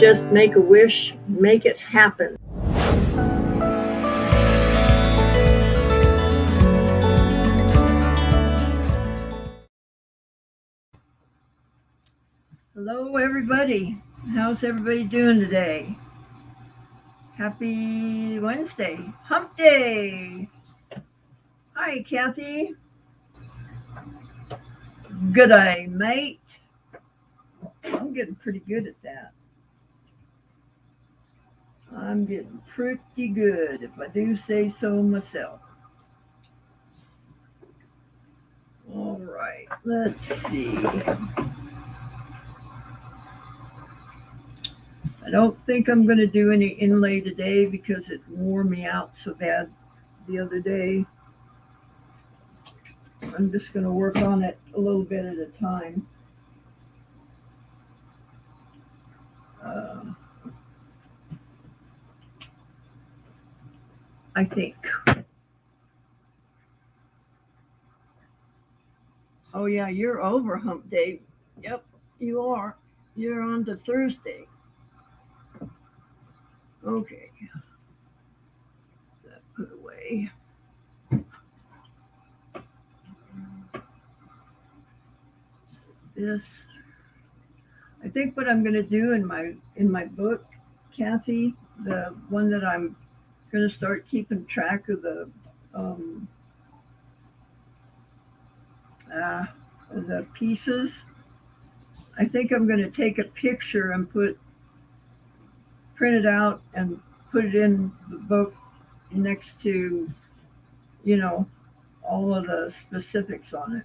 just make a wish, make it happen. Hello, everybody. How's everybody doing today? Happy Wednesday, Hump Day. Hi, Kathy. Good day, mate. I'm getting pretty good at that. I'm getting pretty good, if I do say so myself. All right, let's see. I don't think I'm going to do any inlay today because it wore me out so bad the other day. I'm just going to work on it a little bit at a time. I think. Oh, yeah, you're over Hump Day. Yep, you are. You're on to Thursday. Okay. That put away. This. I think what I'm going to do in my book, Kathy, the one that I'm going to start keeping track of um, uh, the pieces. I think I'm going to take a picture and print it out and put it in the book next to, you know, all of the specifics on it.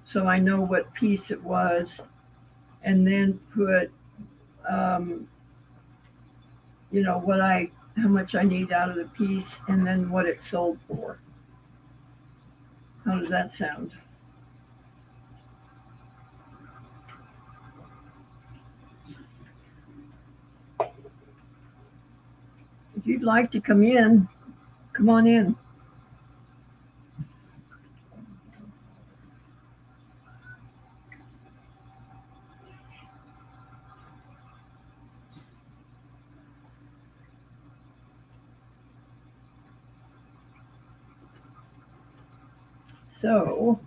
So I know what piece it was, and then put, um, how much I need out of the piece, and then what it sold for. How does that sound? If you'd like to come in, come on in. So,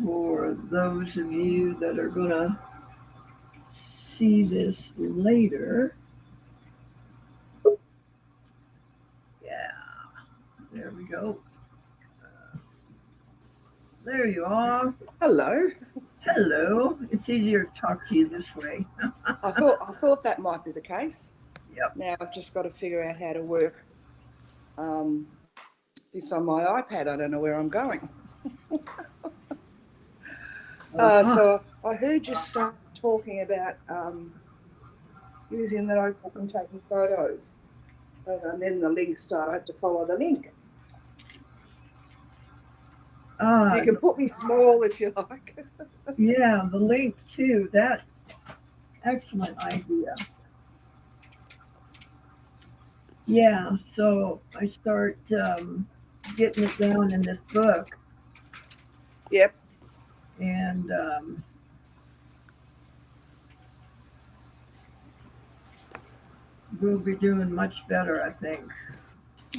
for those of you that are going to see this later, yeah, there we go. There you are. Hello. Hello. It's easier to talk to you this way. I thought that might be the case. Yep. Now I've just got to figure out how to work this on my iPad. I don't know where I'm going. So I heard you start talking about using the notebook and taking photos. And then the link started. I had to follow the link. You can put me small if you like. Yeah, the link too. That excellent idea. Yeah, so I start getting it down in this book. Yep. And we'll be doing much better, I think.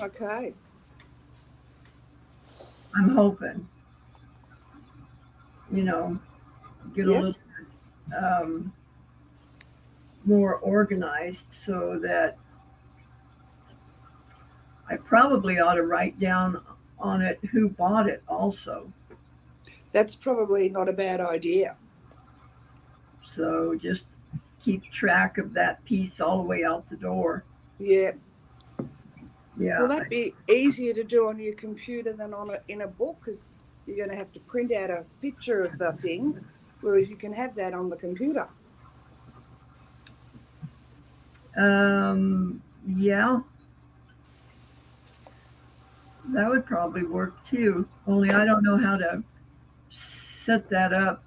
Okay. I'm hoping. Get a little more organized so that I probably ought to write down on it who bought it also. That's probably not a bad idea. So just keep track of that piece all the way out the door. Yeah. Yeah. Will that be easier to do on your computer than in a book? Because you're going to have to print out a picture of the thing, whereas you can have that on the computer. Yeah. That would probably work too. Only I don't know how to set that up.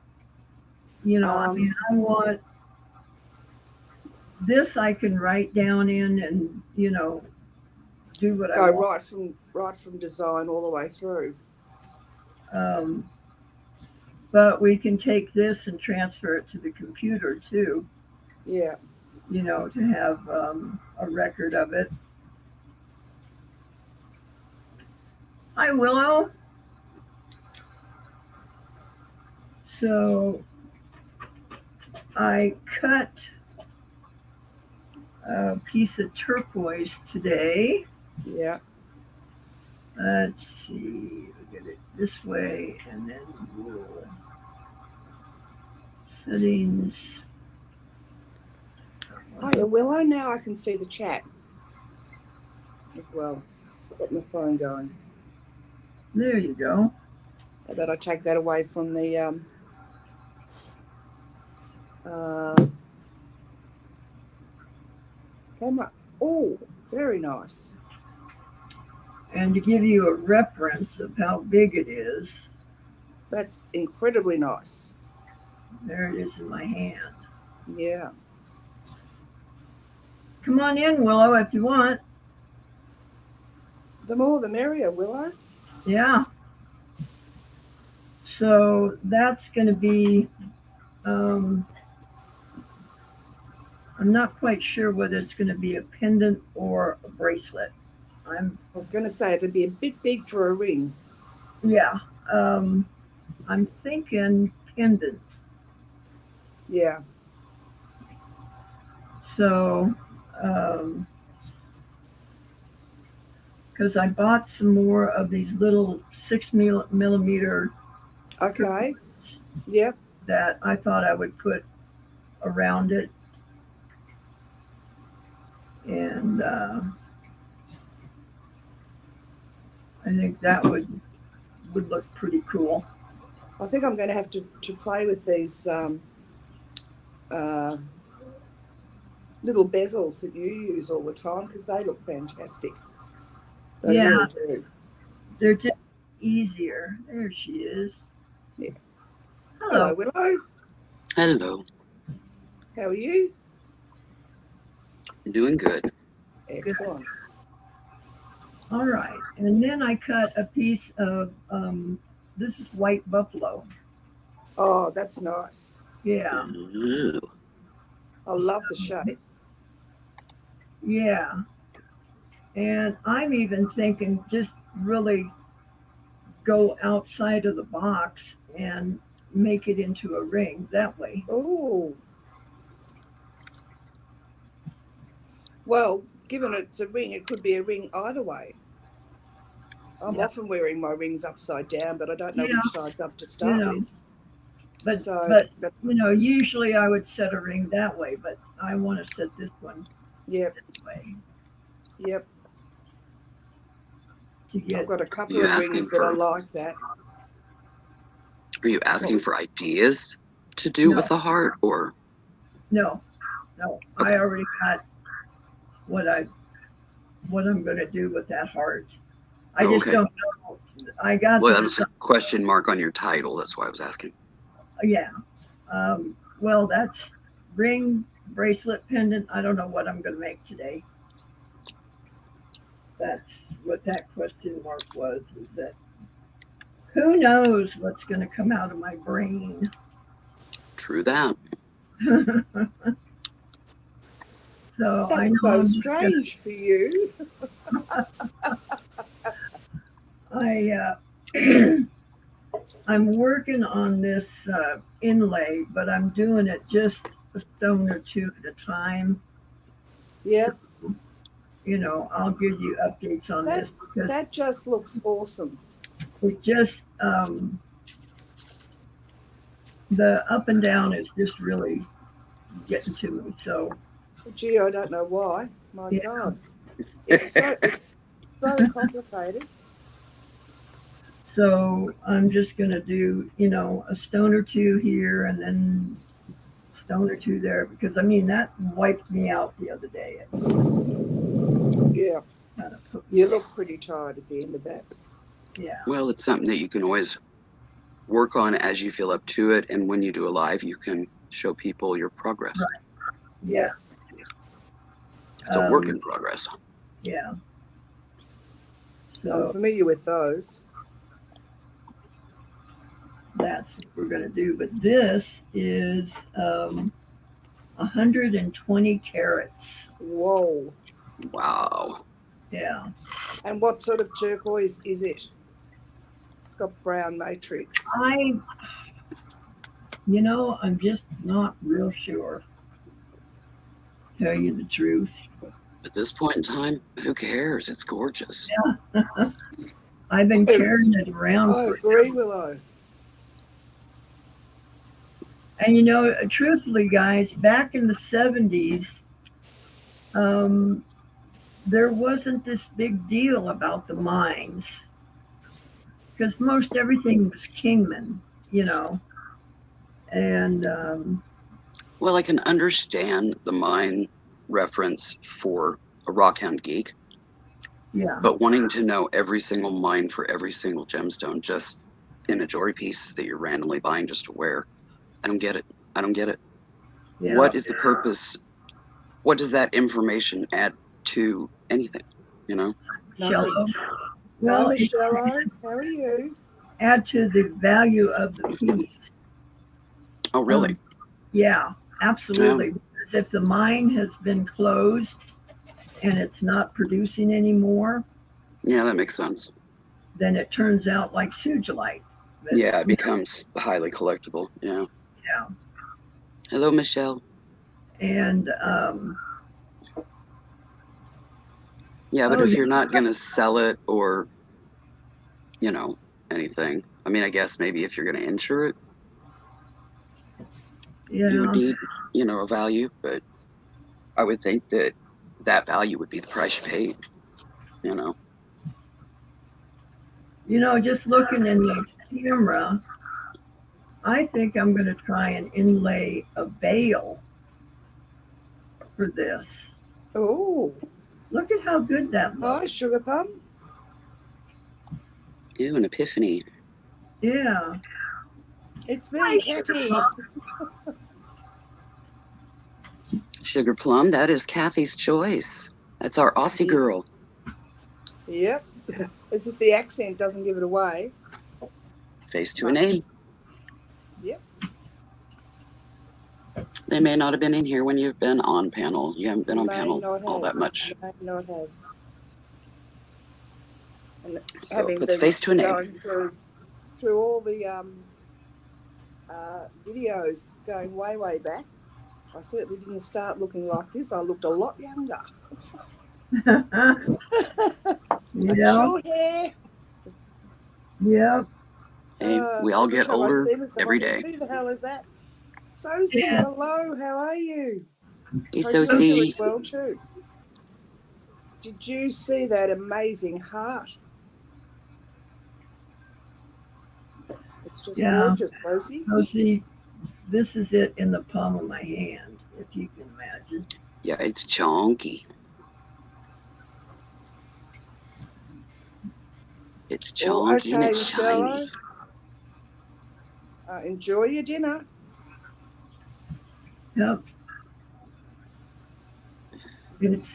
I want this I can write down in and, do what I want. Right from design all the way through. But But we can take this and transfer it to the computer too, Yeah. to have a record of it. Hi, Willow. So I cut a piece of turquoise today. Yeah. Let's see, we'll get it this way, and then we'll settings. Hiya, Willow. Now I can see the chat as well. Got my phone going. There you go. How about I take that away from the camera? Oh, very nice. And to give you a reference of how big it is, That's incredibly nice. there it is in my hand. Yeah. Come on in, Willow, if you want. The more the merrier, Willow. Yeah. So that's going to be, I'm not quite sure whether it's going to be a pendant or a bracelet. I was going to say it'd be a bit big for a ring. Yeah. I'm thinking pendant. Yeah. So, because I bought some more of these little 6 millimeter. Okay. Yep. That I thought I would put around it. And I think that would look pretty cool. I think I'm going to have to play with these little bezels that you use all the time because they look fantastic. They really do. They're just easier. There she is. Yeah. Hello, Willow. Hello. How are you? Doing good. Excellent. Good. All right. And then I cut a piece of, this is white buffalo. Oh, that's nice. Yeah. Ooh. I love the shape. Yeah. And I'm even thinking just really go outside of the box and make it into a ring that way. Oh. Well, given it's a ring, it could be a ring either way. I'm often wearing my rings upside down, but I don't know which side's up to start with. But usually I would set a ring that way, but I want to set this one this way. Yep. I've got a couple of rings that I like that. Are you asking for ideas to do with the heart, or? No. Okay. I already got what I'm going to do with that heart. I just don't know. I got. Well, that was a question mark on your title. That's why I was asking. Yeah. Well, that's ring, bracelet, pendant. I don't know what I'm going to make today. That's what that question mark was. Is that who knows what's going to come out of my brain? True that. So that's I know so strange for you. I'm working on this inlay, but I'm doing it just a stone or two at a time. Yep. I'll give you updates on this. Because that just looks awesome. It just, the up and down is just really getting to me. So, gee, I don't know why. My God, it's so complicated. So I'm just going to do, a stone or two here and then stone or two there, because that wiped me out the other day. Yeah. You look pretty tired at the end of that. Yeah. Well, it's something that you can always work on as you feel up to it, and when you do a live, you can show people your progress. Right. Yeah. It's a work in progress. Yeah. So, I'm familiar with those. that's what we're going to do. But this is 120 carats. Whoa. Wow. Yeah. And what sort of turquoise is it? It's got brown matrix. I'm just not real sure. Tell you the truth. At this point in time, who cares? It's gorgeous. I've been carrying it around I for. agree, Willow. And truthfully, guys, back in the 70s, there wasn't this big deal about the mines because most everything was Kingman, and Well, I can understand the mine reference for a rockhound geek, yeah, but wanting to know every single mine for every single gemstone just in a jewelry piece that you're randomly buying just to wear, I don't get it. I don't get it. yeah. What is the purpose? What does that information add to anything? Nothing. Shallow. Hi, Well, it Michelle. How are you? add to the value of the piece. Oh, really? Yeah, absolutely. Because if the mine has been closed and it's not producing anymore, Yeah, that makes sense. then it turns out like sugilite. But, Yeah, it becomes highly collectible. Yeah. yeah. Hello, Michelle. And Yeah, but oh if yeah, you're not going to sell it or, anything, I mean, I guess maybe if you're going to insure it, you would yeah. need, a value, but I would think that that value would be the price you paid, you know. Just looking in the camera, I think I'm going to try and inlay a veil for this. Oh, Look at how good that looks. hi, Sugar Plum. Ew, an epiphany. Yeah. It's me, Hi, Kathy. Sugar Plum, that is Kathy's choice. That's our Aussie girl. Yep. As if the accent doesn't give it away. Face to a name. Yep. They may not have been in here when you've been on panel. You haven't been on panel all that much. May not have. And So having puts been face to a name. going through all the videos going way back, I certainly didn't start looking like this. I looked a lot younger. Yeah. Short hair. Yep. Hey, we all every get time I older see myself, every I think, day. who the hell is that? Sosie, Yeah. hello, how are you? Hey, Hope you're Sosie. doing well too. Did you see that amazing heart? It's just gorgeous, Sosie. Oh, see, this is it in the palm of my hand, if you can imagine. Yeah, it's chunky. It's chunky and it's shiny. Enjoy your dinner. Yep. It's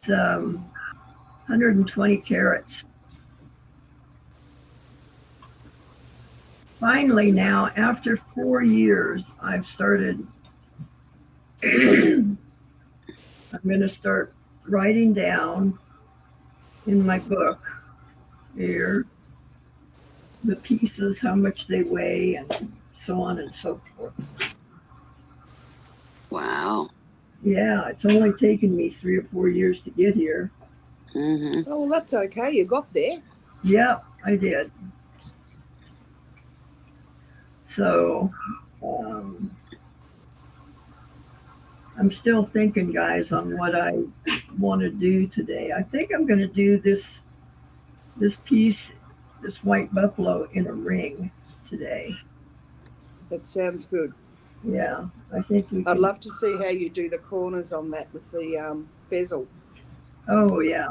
120 carats. Finally, now, after 4 years, I've started. I'm going to start writing down in my book here the pieces, how much they weigh, and so on and so forth. Wow. Yeah, it's only taken me 3 or 4 years to get here. Mm-hmm. Oh, well, that's okay. You got there. Yeah, I did. So, I'm still thinking, guys, on what I want to do today. I think I'm going to do this piece, this white buffalo in a ring today. That sounds good. Yeah, I think we can. I'd love to see how you do the corners on that with the bezel. Oh, yeah.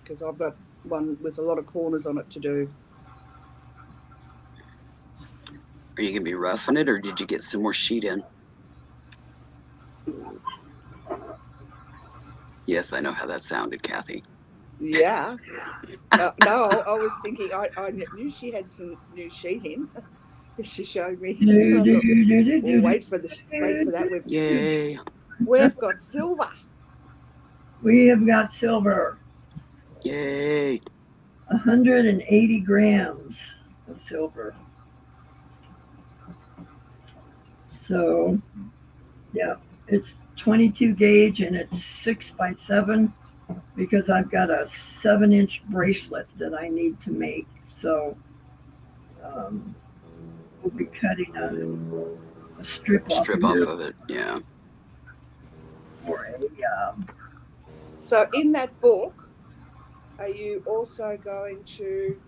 Because I've got one with a lot of corners on it to do. Are you going to be roughing it, or did you get some more sheet in? Yes, I know how that sounded, Kathy. Yeah. No, I was thinking I knew she had some new sheeting. She showed me. And I thought, well, wait for that. Yay. We've got silver. We have got silver, Yay. 180 grams of silver. So, yeah, it's 22 gauge and it's 6 by 7 because I've got a 7-inch bracelet that I need to make. So, um, we'll be cutting a strip off Strip off of it. Yeah. for a So in that book, are you also going to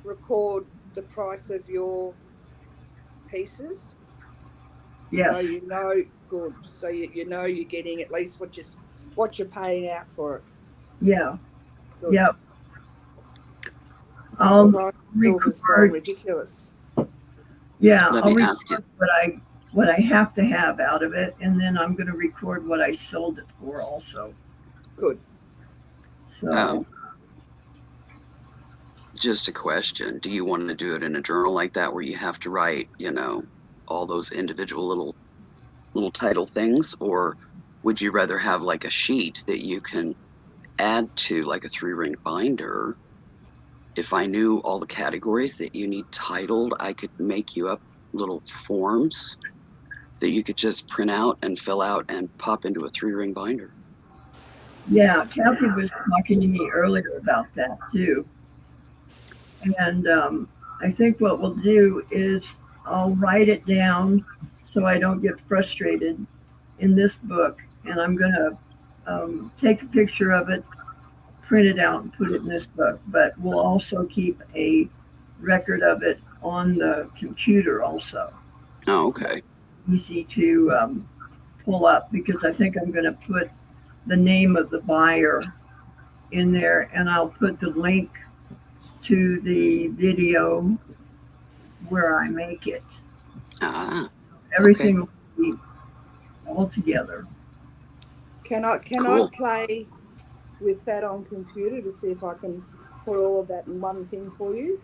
record the price of your pieces? yes. So you know, good. So you know you're getting at least what you're paying out for it. Yeah. Good. Yep. The price of silver's gone ridiculous. Yeah, Let I'll me ask you. record what I have to have out of it, and then I'm going to record what I sold it for also. Good. So, Just a question. Do you want to do it in a journal like that where you have to write, all those individual little title things, or would you rather have like a sheet that you can add to like a 3-ring binder? If I knew all the categories that you need titled, I could make you up little forms that you could just print out and fill out and pop into a 3-ring binder. yeah, Kathy was talking to me earlier about that too. And I think what we'll do is I'll write it down so I don't get frustrated in this book, and I'm going to take a picture of it, print it out, and put it in this book. But we'll also keep a record of it on the computer also. Oh, okay. Easy to pull up because I think I'm going to put the name of the buyer in there, and I'll put the link to the video where I make it. Ah, Everything will be all together. Can I cool. play with that on computer to see if I can put all of that in one thing for you?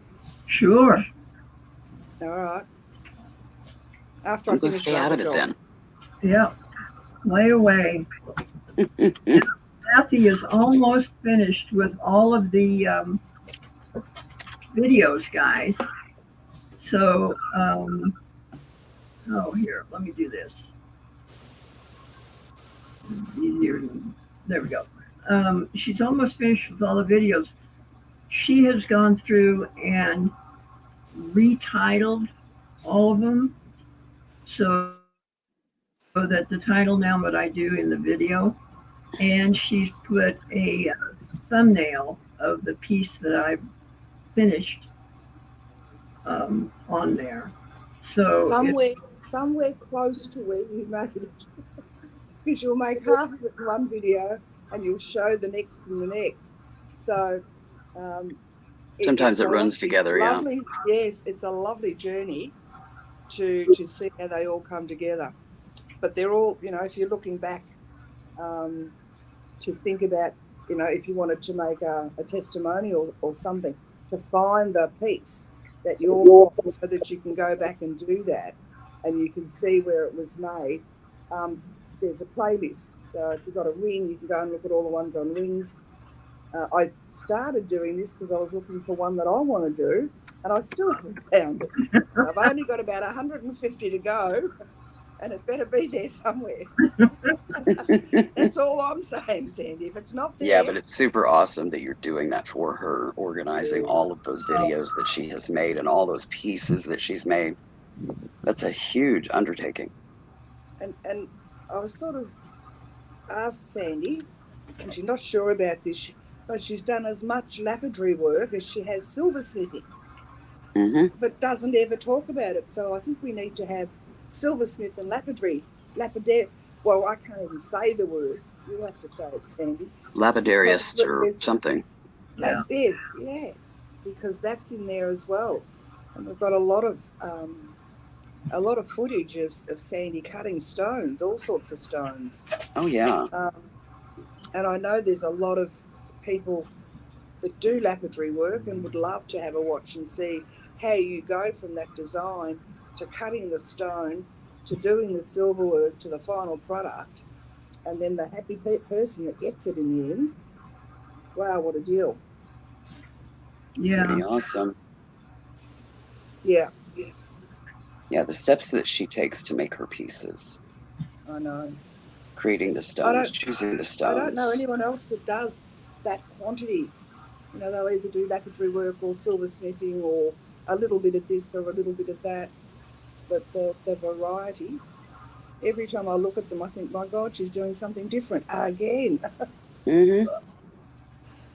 Sure. All right. After I'm I going to finish stay out of it job. then. Yeah. Play away. Kathy is almost finished with all of the videos, guys. So, here, let me do this. Easier. There we go. She's almost finished with all the videos. She has gone through and retitled all of them so that the title now what I do in the video, and she's put a thumbnail of the piece that I've finished on there. So somewhere close to where you made it, because you'll make half of it in one video and you'll show the next and the next. So sometimes it runs together. Lovely, yeah. Yes, it's a lovely journey to see how they all come together. But they're all, if you're looking back to think about, if you wanted to make a testimonial or something, to find the piece that you're got so that you can go back and do that and you can see where it was made. There's a playlist. So if you've got a ring, you can go and look at all the ones on rings. I started doing this because I was looking for one that I want to do, and I still haven't found it. I've only got about 150 to go, and it better be there somewhere. That's all I'm saying, Sandy. If it's not there... Yeah, but it's super awesome that you're doing that for her, organizing all of those videos that she has made and all those pieces that she's made. That's a huge undertaking. And I was sort of asked Sandy, and she's not sure about this, but she's done as much lapidary work as she has silversmithing, but doesn't ever talk about it. So I think we need to have silversmith and lapidary. Well, I can't even say the word. You'll have to say it, Sandy. Lapidarius or something. That's it, yeah, because that's in there as well. And we've got a lot of footage of Sandy cutting stones, all sorts of stones. Oh, yeah. And I know there's a lot of people that do lapidary work and would love to have a watch and see how you go from that design to cutting the stone to doing the silver work to the final product, and then the happy person that gets it in the end. Wow, what a deal. Yeah. Pretty awesome. Yeah, Yeah, the steps that she takes to make her pieces, I know. creating the stones, choosing the stones. I don't know anyone else that does that quantity. You know, they'll either do lapidary work or silversmithing or a little bit of this or a little bit of that. But the variety, every time I look at them, I think, my God, she's doing something different again. Mm-hmm. Well,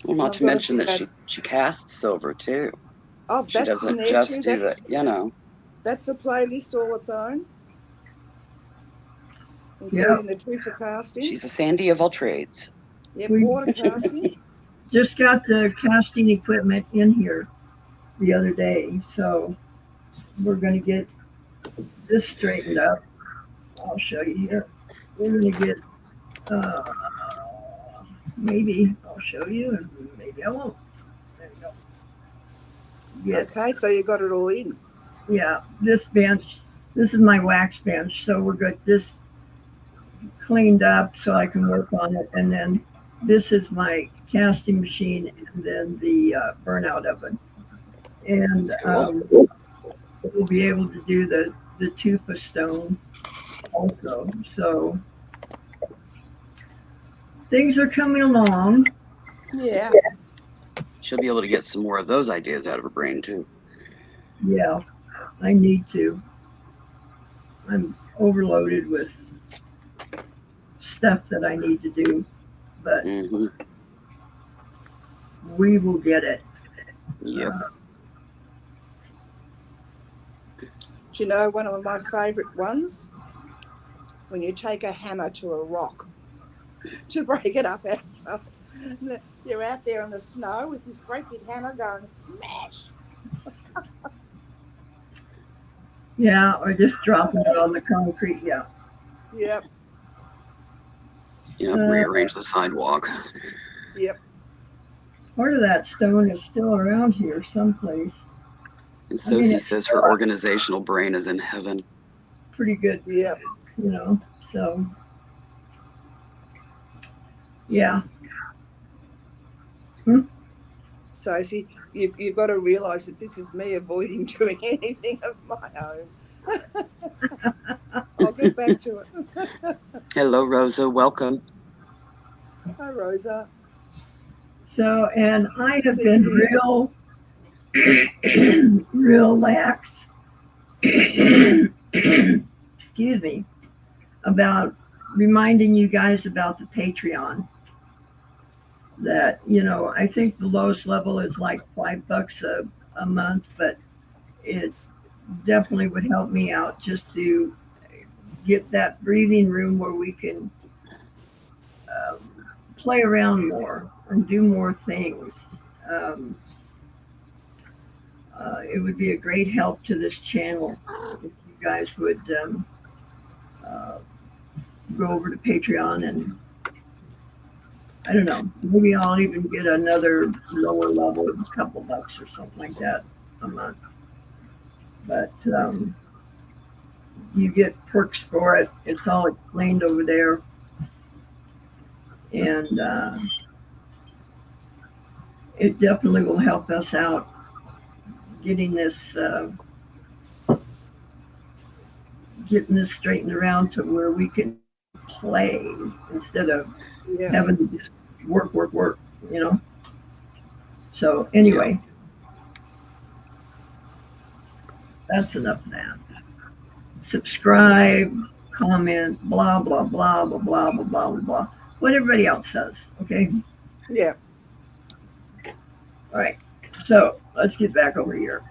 And not I've to got to mention think that that, she casts silver too. oh, She that's in doesn't there just too. do that, you know. That's a playlist all its own, Yeah. including the tree for casting. She's a Sandy of all trades. Yep, We water casting. just got the casting equipment in here the other day, so we're going to get this straightened up. I'll show you here. We're going to get, maybe I'll show you, and maybe I won't. There you go. Get, Okay, so you got it all in. yeah, this bench. This is my wax bench, so we're good. This cleaned up so I can work on it, and then this is my casting machine, and then the burnout oven, and we'll be able to do the tufa stone also. So things are coming along. Yeah. She'll be able to get some more of those ideas out of her brain too. Yeah, I need to. I'm overloaded with stuff that I need to do, but Mm-hmm. we will get it. Yep. Do you know one of my favourite ones? When you take a hammer to a rock to break it up outside. You're out there in the snow with this great big hammer going smash. Yeah, or just dropping it on the concrete. Yeah. Yep. Yep. Rearrange the sidewalk. Yep. Part of that stone is still around here someplace. And Sosie says her organizational brain is in heaven. Pretty good. Yep. You know, so yeah. So see, you've got to realise that this is me avoiding doing anything of my own. I'll get back to it. Hello, Rosa. Welcome. Hi, Rosa. So, and I have been real lax, excuse me, about reminding you guys about the Patreon. That, you know, I think the lowest level is like $5 a month, but it definitely would help me out just to get that breathing room where we can play around more and do more things. Um, it would be a great help to this channel if you guys would uh, go over to Patreon, and I don't know, maybe I'll even get another lower level, a couple bucks or something like that a month. But you get perks for it. It's all explained over there. And it definitely will help us out getting this straightened around to where we can play instead of having to just work, you know. So anyway, that's enough of that. Subscribe, comment, blah, blah, blah, blah, blah, blah, blah, blah. What everybody else says, okay? Yeah. All right. So let's get back over here.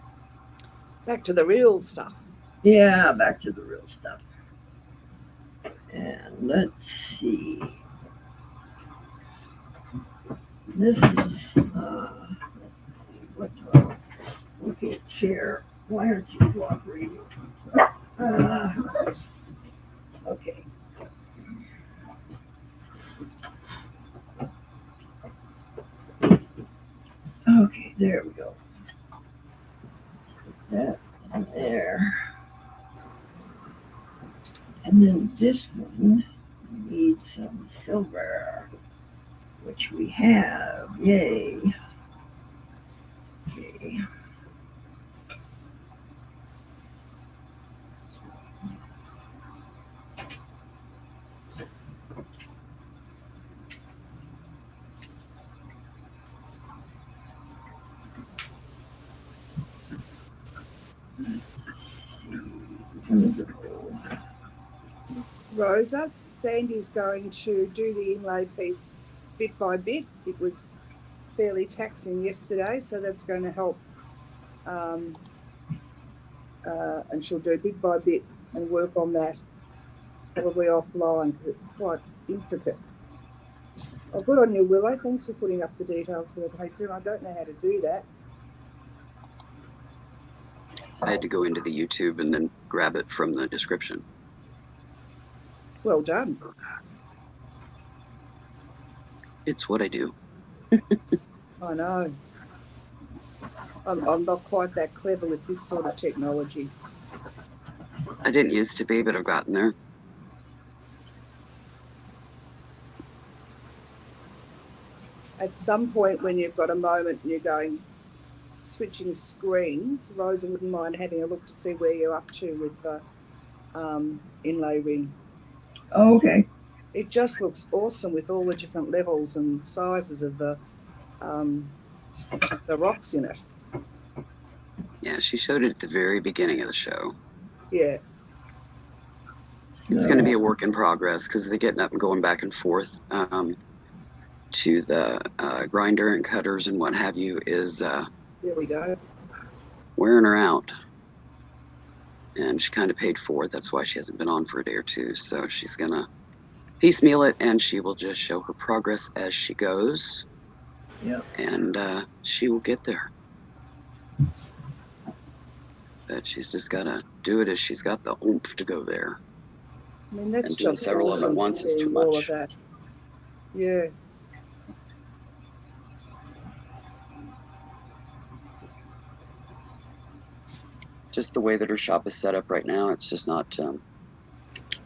Back to the real stuff. Yeah, back to the real stuff. And let's see. This is, what, okay, chair. Why aren't you cooperating? Okay. There we go. That one there. And then this one needs some silver, which we have. Yay. Okay. Rosa, Sandy's going to do the inlay piece bit by bit. It was fairly taxing yesterday, so that's going to help. And she'll do bit by bit and work on that probably offline because it's quite intricate. Oh, good on you, Willow. Thanks for putting up the details for the Patreon. I don't know how to do that. I had to go into the YouTube and then grab it from the description. Well done. It's what I do. I know. I'm not quite that clever with this sort of technology. I didn't used to be, but I've gotten there. At some point when you've got a moment and you're going, switching screens, Rosa wouldn't mind having a look to see where you're up to with the inlay ring. Oh, okay. It just looks awesome with all the different levels and sizes of the rocks in it. Yeah, she showed it at the very beginning of the show. Yeah. It's going to be a work in progress because they're getting up and going back and forth to the grinder and cutters and what have you is There we go. wearing her out. And she kind of paid for it. That's why she hasn't been on for a day or two. So she's going to piecemeal it and she will just show her progress as she goes. Yep. And she will get there. But she's just got to do it as she's got the oomph to go there. I mean, that's And doing just several of them awesome at once is too seeing all much. of that. Yeah. Just the way that her shop is set up right now, it's just not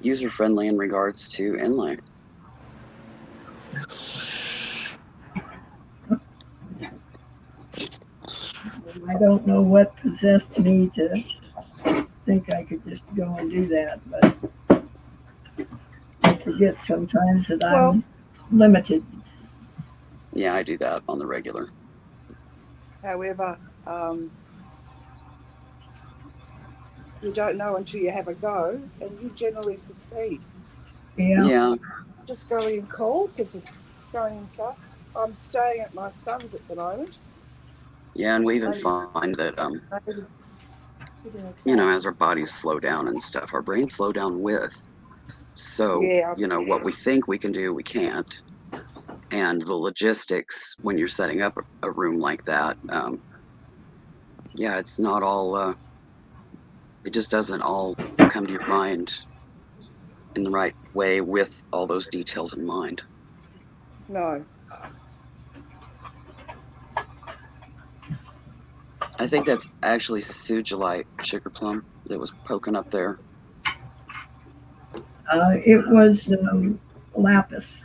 user-friendly in regards to inlay. I don't know what possessed me to think I could just go and do that, but I forget sometimes that I'm limited. Yeah, I do that on the regular. However, you don't know until you have a go, and you generally succeed. Yeah. Yeah, Just going in cold because of going inside. I'm staying at my son's at the moment. yeah, and we even find that you know, as our bodies slow down and stuff, our brains slow down with. So, Yeah. you know, what we think we can do, we can't. And the logistics when you're setting up a room like that, yeah, it's not all, it just doesn't all come to your mind in the right way with all those details in mind. No. I think that's actually Sujilite sugar plum that was poking up there. It was lapis.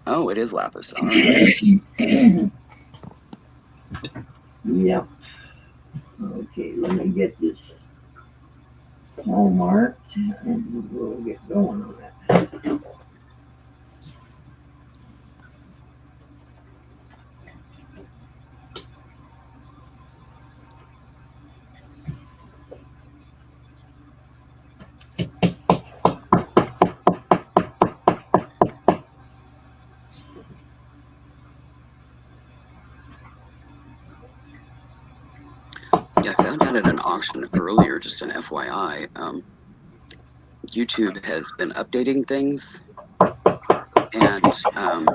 Oh, it is lapis. All right. Yep. Okay, let me get this all marked and we'll get going on it. Yeah, I found out at an auction earlier, just an FYI. YouTube has been updating things, and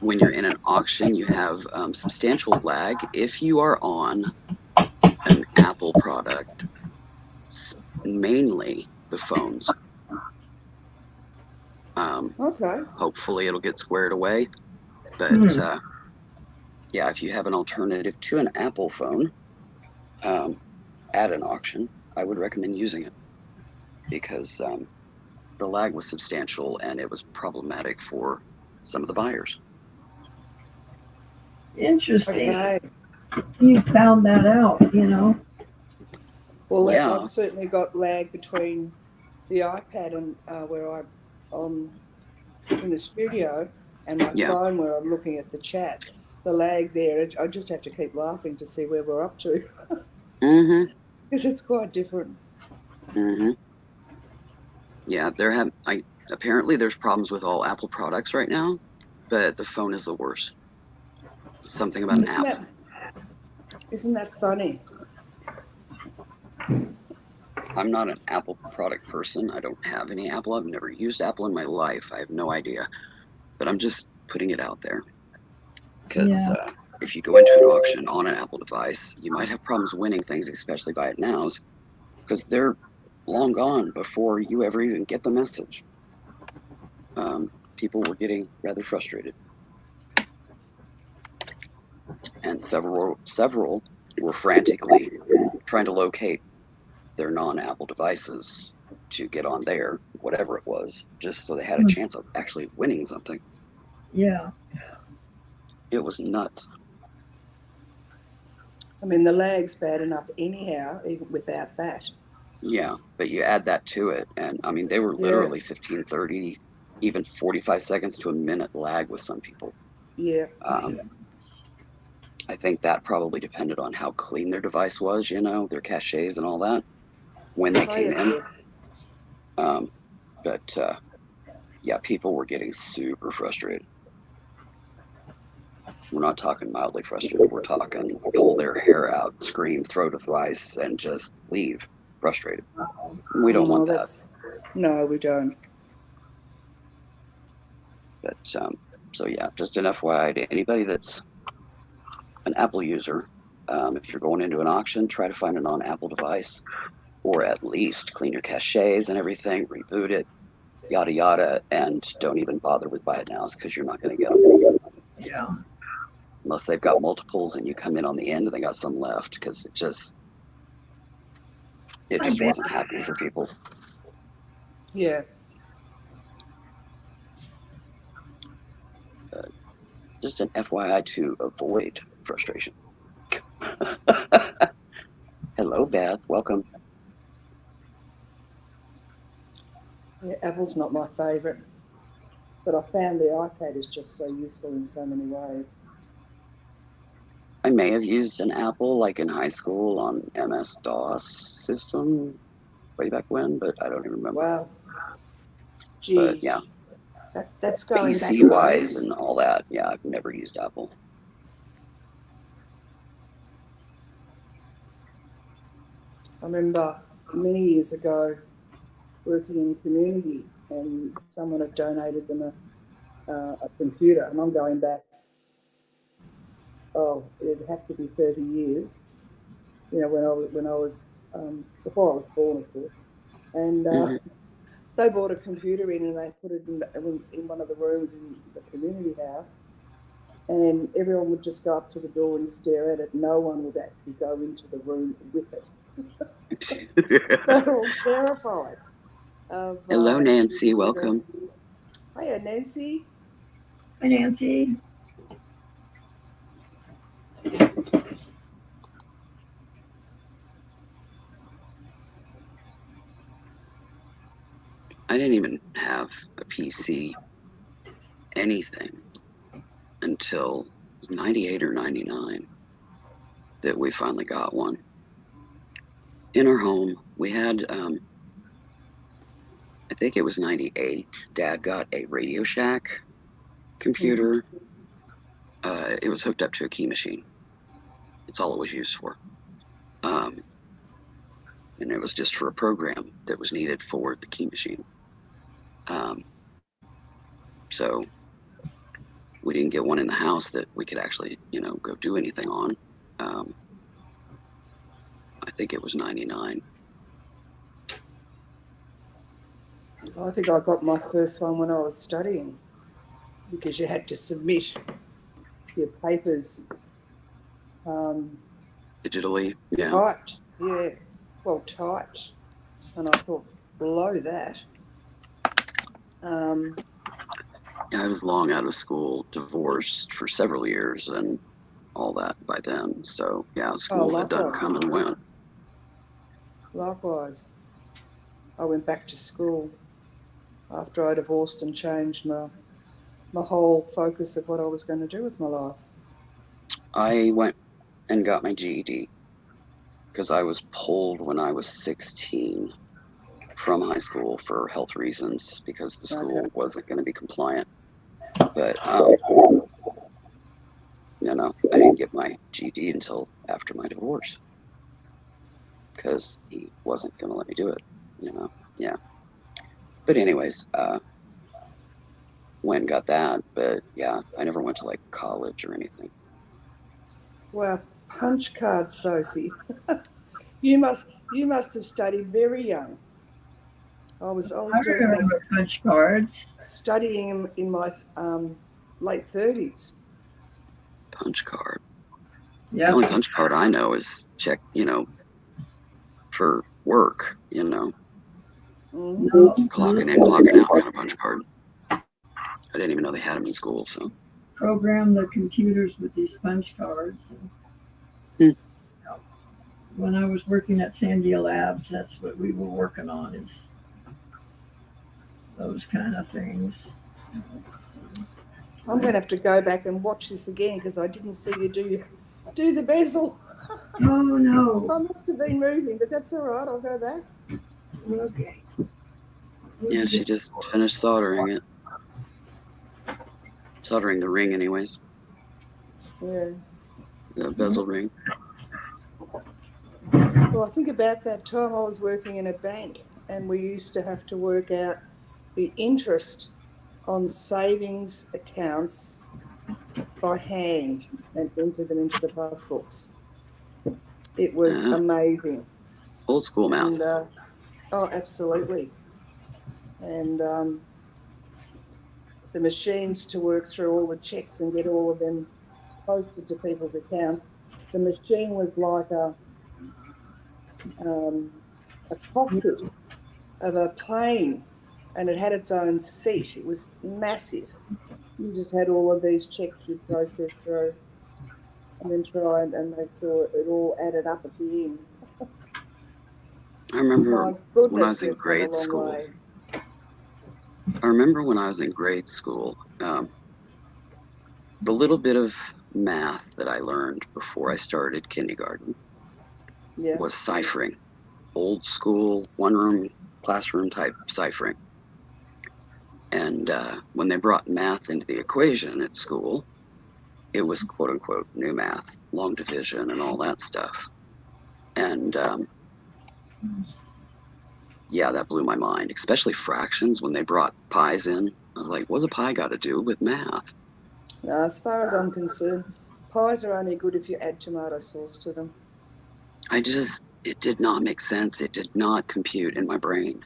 when you're in an auction, you have substantial lag. If you are on an Apple product, mainly the phones, Okay. hopefully it'll get squared away. But yeah, if you have an alternative to an Apple phone at an auction, I would recommend using it because the lag was substantial and it was problematic for some of the buyers. Interesting. Okay. You found that out, you know. Well, Yeah, I've certainly got lag between the iPad and where I'm in the studio and my yeah. phone where I'm looking at the chat. The lag there, I just have to keep laughing to see where we're up to Mm-hmm. because it's quite different. Mm-hmm. Yeah, apparently there's problems with all Apple products right now, but the phone is the worst. Something about an Isn't app. that funny? I'm not an Apple product person. I don't have any Apple. I've never used Apple in my life. I have no idea. But I'm just putting it out there because Yeah. if you go into an auction on an Apple device, you might have problems winning things, especially buy it nows, because they're long gone before you ever even get the message. People were getting rather frustrated, and several were frantically trying to locate their non-Apple devices to get on there, whatever it was, just so they had a chance of actually winning something. Yeah. It was nuts. I mean, the lag's bad enough anyhow, even without that. Yeah, but you add that to it, and I mean, they were Yeah, literally 15, 30, even 45 seconds to a minute lag with some people. yeah. Um, I think that probably depended on how clean their device was, their caches and all that when they Oh, came yeah, in. yeah. Um, but yeah, people were getting super frustrated. We're not talking mildly frustrated. We're talking pull their hair out, scream, throw the device, and just leave frustrated. We don't Oh, want that. that's no, we don't. But so yeah, just an FYI to anybody that's an Apple user. If you're going into an auction, try to find a non-Apple device, or at least clean your caches and everything, reboot it, yada yada, and don't even bother with buy it nows because you're not going to get them Yeah. unless they've got multiples and you come in on the end and they got some left because it Hi, just Ben. wasn't happening for people. Yeah. Just an FYI to avoid frustration. Hello, Beth. Welcome. Yeah, Apple's not my favourite, but I found the iPad is just so useful in so many ways. I may have used an Apple like in high school on MS-DOS system way back when, but I don't even remember. Wow, But gee, yeah, that's going back PC a wise ways. and all that, yeah, I've never used Apple. I remember many years ago working in community, and someone had donated them a computer, and I'm going back. Oh, it'd have to be 30 years. You know, when I was before I was born, of course, and Hmm. they bought a computer in and they put it in one of the rooms in the community house, and everyone would just go up to the door and stare at it. No one would actually go into the room with it. They were all terrified of Hello, the Nancy. computer. Welcome. Hiya, Nancy. Hi, Nancy. I didn't even have a PC, anything, until 98 or 99 that we finally got one. In our home, we had, I think it was 98, Dad got a Radio Shack Mm-hmm. computer. It was hooked up to a key machine. That's all it was used for. Um, and it was just for a program that was needed for the key machine. Um, so we didn't get one in the house that we could actually, go do anything on. Um, I think it was 99. I think I got my first one when I was studying because you had to submit your papers Digitally, yeah. typed. Yeah, well, typed. And I thought, below that. Yeah, I was long out of school, divorced for several years, and all that by then. So yeah, Oh, school had done likewise. come and went. Likewise. I went back to school after I divorced and changed my whole focus of what I was going to do with my life. I went and got my GED because I was pulled when I was 16 from high school for health reasons because the Okay. school wasn't going to be compliant. But I didn't get my GED until after my divorce because he wasn't going to let me do it. Yeah. But anyways, went and got that. But yeah, I never went to like college or anything. Well, punch card Sosie. you must have studied very young. I was I doing my remember punch cards. studying in my late 30s. Punch card. The Yeah. only punch card I know is check, for work, Mm-hmm. No. clocking in, clocking out kind of punch card. I didn't even know they had them in school. So Program the computers with these punch cards. Hmm. When I was working at Sandia Labs, that's what we were working on, is those kind of things. I'm going to have to go back and watch this again because I didn't see you do the bezel. Oh no. I must have been moving, but that's all right. I'll go back. Okay. yeah, she just finished soldering it. Soldering the ring, anyways. Yeah. The bezel ring. Well, I think about that time I was working in a bank and we used to have to work out the interest on savings accounts by hand and enter them into the passbooks. It was amazing. Old school math. And, oh, absolutely. And the machines to work through all the checks and get all of them posted to people's accounts. The machine was like a cockpit of a plane, and it had its own seat. It was massive. You just had all of these checks you process through and then try and make sure it all added up at the end. I remember My goodness, when I was in we've come grade a long school. way. I remember when I was in grade school, the little bit of math that I learned before I started kindergarten was ciphering. Old school, one-room classroom type ciphering. And when they brought math into the equation at school, it was quote unquote new math, long division and all that stuff. And yeah, that blew my mind, especially fractions when they brought pies in. I was like, what's a pie got to do with math? Now, as far as I'm concerned, pies are only good if you add tomato sauce to them. It did not make sense. It did not compute in my brain.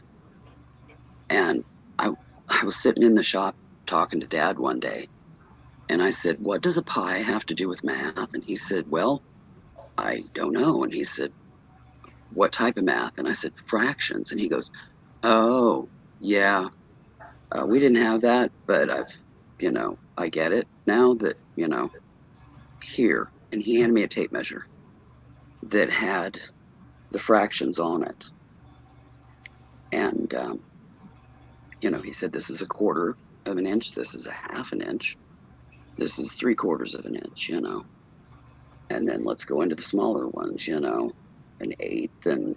And I was sitting in the shop talking to Dad one day, and I said, what does a pie have to do with math? And he said, well, I don't know. And he said, what type of math? And I said, fractions. And he goes, oh, yeah, we didn't have that, but I get it now that, here. And he handed me a tape measure that had the fractions on it. And, he said, this is a quarter of an inch. This is a half an inch. This is 3/4 of an inch, and then let's go into the smaller ones, an eighth and,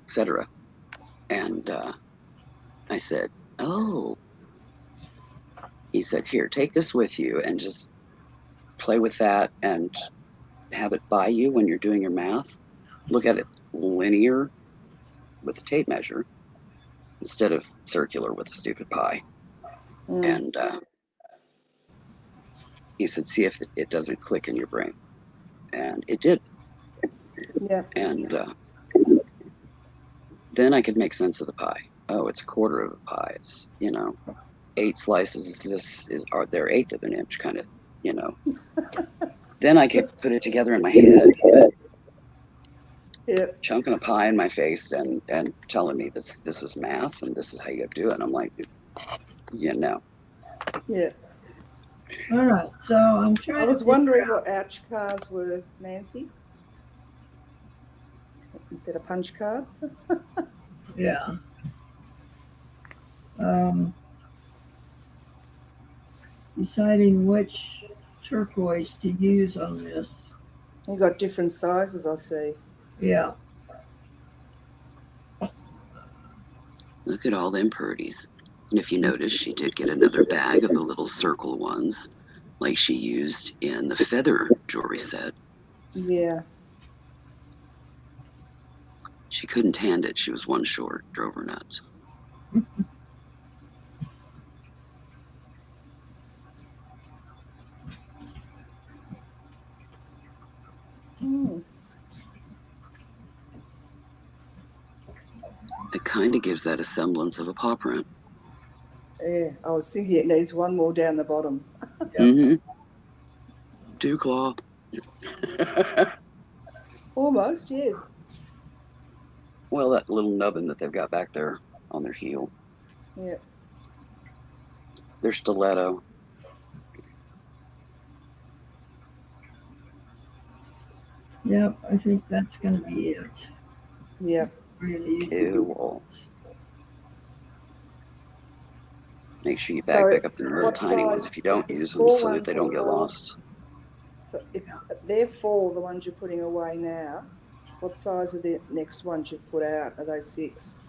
etc. And I said, oh, he said, here, take this with you and just play with that and have it by you when you're doing your math. Look at it linear with a tape measure instead of circular with a stupid pie. And he said, see if it doesn't click in your brain. And it did. Yeah. And then I could make sense of the pie. Oh, it's a quarter of a pie. It's, 8 slices. They're 1/8 of an inch kind of you know. Then I could put it together in my head, Yeah. chunking a pie in my face and telling me this is math and this is how you do it. And I'm like, you know. Yeah. All right, so I'm I trying to was figure wondering out. what ouch cards were, Nancy, instead of punch cards. Yeah. Um, deciding which turquoise to use on this. You've got different sizes, I see. Yeah. Look at all the impurities. And if you notice, she did get another bag of the little circle ones, like she used in the feather jewelry set. Yeah. She couldn't hand it. She was one short. Drove her nuts. Hmm. It kind of gives that a semblance of a paw print. Yeah. I was thinking it needs one more down the bottom. Mm-hmm. Dew claw. Almost, yes. Well, that little nubbin that they've got back there on their heel. Yeah. Their stiletto. Yep, I think that's going to be it. Yeah. Really. Cool. Make sure you bag So back up the little what tiny ones size, if you if don't the use them small so that they ones are don't get 4, lost. so if they're 4, the ones you're putting away now, what size are the next ones you've put out? Are they 6?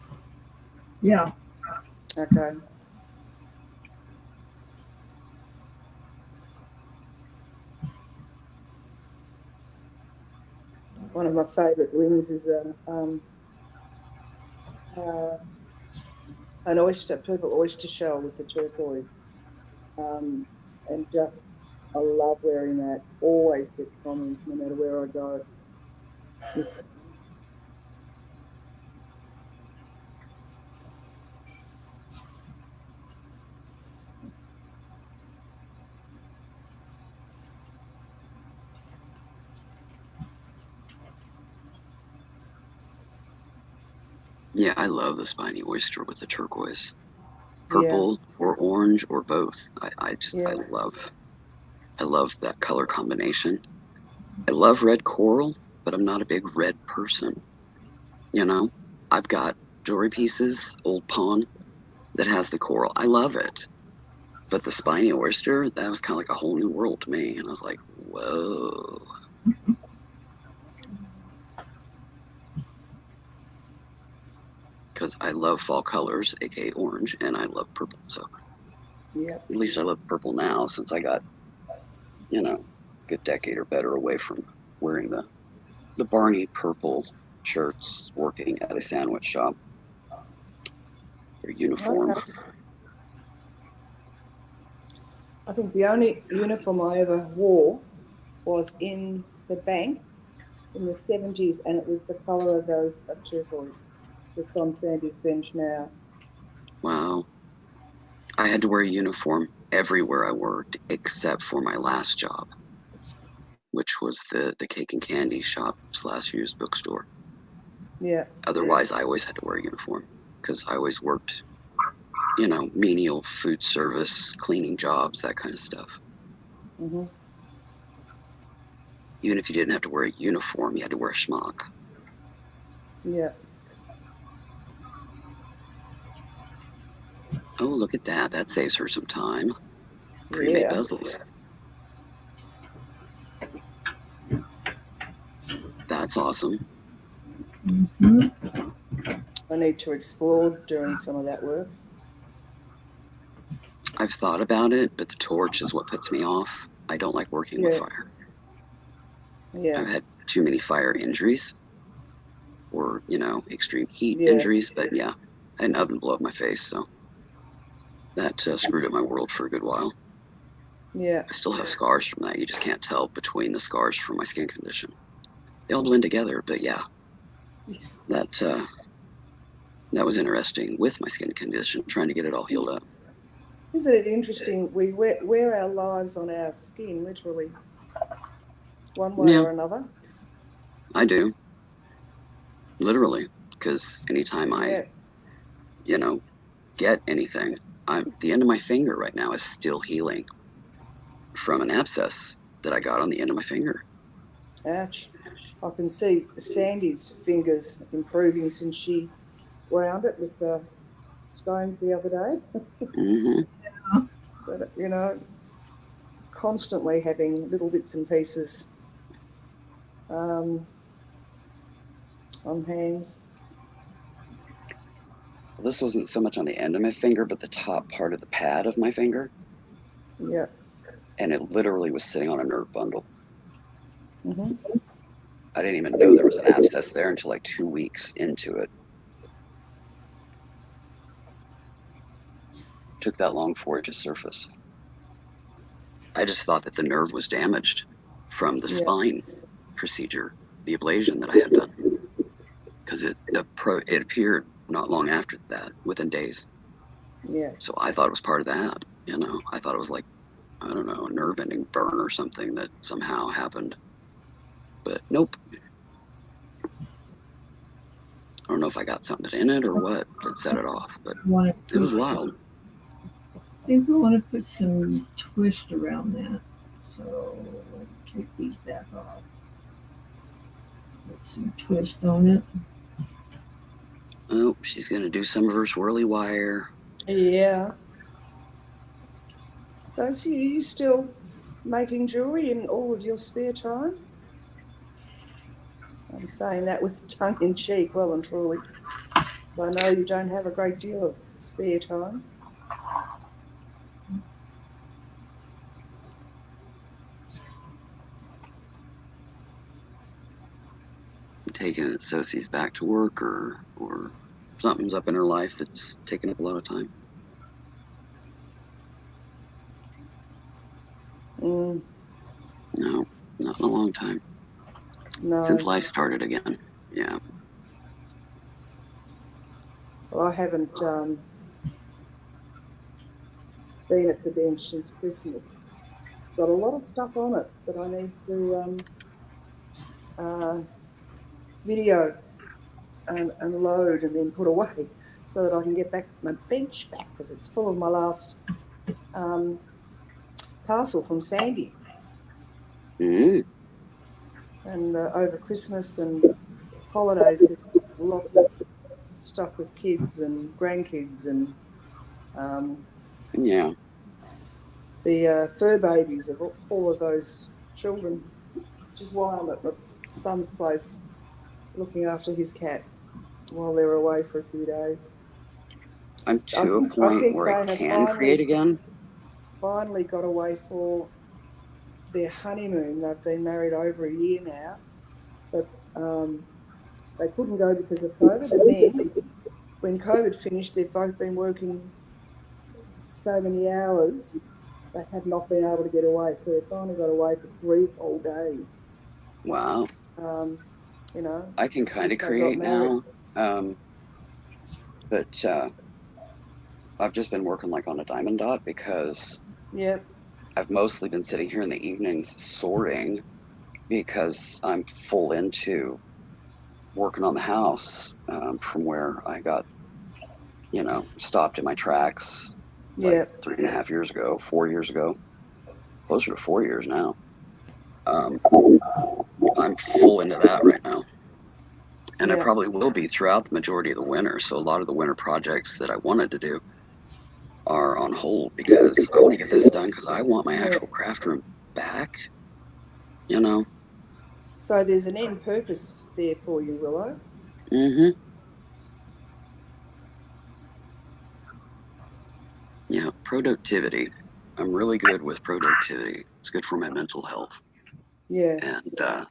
Yeah. Okay. One of my favourite rings is an purple oyster shell with the turquoise. And just, I love wearing that. Always gets comments no matter where I go. Yeah, I love the spiny oyster with the turquoise. Yeah, Purple or orange or both. yeah. I love that color combination. I love red coral, but I'm not a big red person. You know, I've got jewelry pieces, old pawn that has the coral. I love it. But the spiny oyster, that was kind of like a whole new world to me. And I was like, whoa. Because I love fall colors, aka orange, and I love purple. So Yeah. at least I love purple now since I got, a good decade or better away from wearing the Barney purple shirts working at a sandwich shop. Their uniform. Okay. I think the only uniform I ever wore was in the bank in the 70s, and it was the colour of those turquoise that's on Sandy's bench now. Wow. I had to wear a uniform everywhere I worked except for my last job, which was the cake and candy shop / used bookstore. Yeah. Otherwise, I always had to wear a uniform because I always worked, menial food service, cleaning jobs, that kind of stuff. Mm-hmm. Even if you didn't have to wear a uniform, you had to wear a schmuck. Yeah. Oh, look at that. That saves her some time. Pre-made Yeah. bezels. That's awesome. Hmm. I need to explore doing some of that work. I've thought about it, but the torch is what puts me off. I don't like working with Yeah. fire. Yeah. I've had too many fire injuries or, extreme heat Yeah. injuries, but yeah, I had an oven blow up my face, so that screwed up my world for a good while. Yeah. I still have scars from that. You just can't tell between the scars from my skin condition. They all blend together, but yeah, that was interesting with my skin condition, trying to get it all healed up. Isn't it interesting? We wear our lives on our skin, literally, one way Yeah, or another. I do, literally, because anytime I, Yeah. you know, get anything, the end of my finger right now is still healing from an abscess that I got on the end of my finger. Ouch. I can see Sandy's fingers improving since she ground it with the stones the other day. Hmm. But, you know, constantly having little bits and pieces um, on hands. Well, this wasn't so much on the end of my finger, but the top part of the pad of my finger, Yeah. and it literally was sitting on a nerve bundle. Hmm. I didn't even know there was an abscess there until like 2 weeks into it. Took that long for it to surface. I just thought that the nerve was damaged from the Yeah. spine procedure, the ablation that I had done, because it appeared not long after that, within days. Yeah. So I thought it was part of that. I thought it was like, I don't know, a nerve ending burn or something that somehow happened. But nope. I don't know if I got something in it or what that set it off, but I want to it was put, wild. I think we want to put some twist around that. So take these back off. Put some twist on it. Oh, she's going to do some of her swirly wire. Yeah. So, are you still making jewellery in all of your spare time? I'm saying that with tongue in cheek, well and truly. I know you don't have a great deal of spare time. Taking it so she's back to work or something's up in her life that's taking up a lot of time. Mm, No, not in a long time. Since no, life started again. Yeah. well, I haven't been at the bench since Christmas. Got a lot of stuff on it that I need to uh, video and load and then put away so that I can get back my bench back because it's full of my last um, parcel from Sandy. Mm, And over Christmas and holidays, there's lots of stuff with kids and grandkids and um, yeah. the fur babies of all of those children, which is why I'm at my son's place looking after his cat while they're away for a few days. I'm I to a think I point think where I they have can create again. finally got away for their honeymoon. They've been married over a year now, but they couldn't go because of COVID. And then when COVID finished, they've both been working so many hours they have not been able to get away. So they finally got away for 3 whole days. Wow. Um, you know, I can kind since of they got create married. now. But I've just been working like on a diamond dot because Yeah, I've mostly been sitting here in the evenings sorting because I'm full into working on the house from where I got, stopped in my tracks like yeah, 3.5 years ago, 4 years ago, closer to 4 years now. Um, I'm full into that right now. And I yeah, probably will be throughout the majority of the winter. So a lot of the winter projects that I wanted to do are on hold because I want to get this done because I want my yeah. actual craft room back, you know? So there's an end purpose there for you, Willow. Mm-hmm. Yeah, productivity. I'm really good with productivity. It's good for my mental health. Yeah. And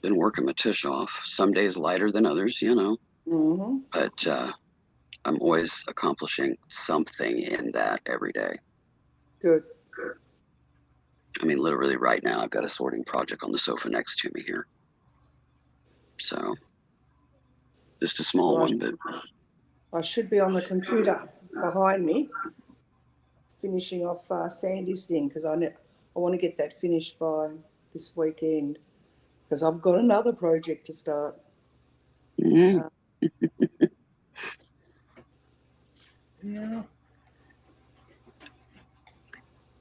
been working my tush off. Some days lighter than others. Mm-hmm. But I'm always accomplishing something in that every day. Good. I mean, literally right now, I've got a sorting project on the sofa next to me here. So just a small Well, one, but I should be on the computer behind me finishing off Sandy's thing because I want to get that finished by this weekend because I've got another project to start. Mm. Yeah.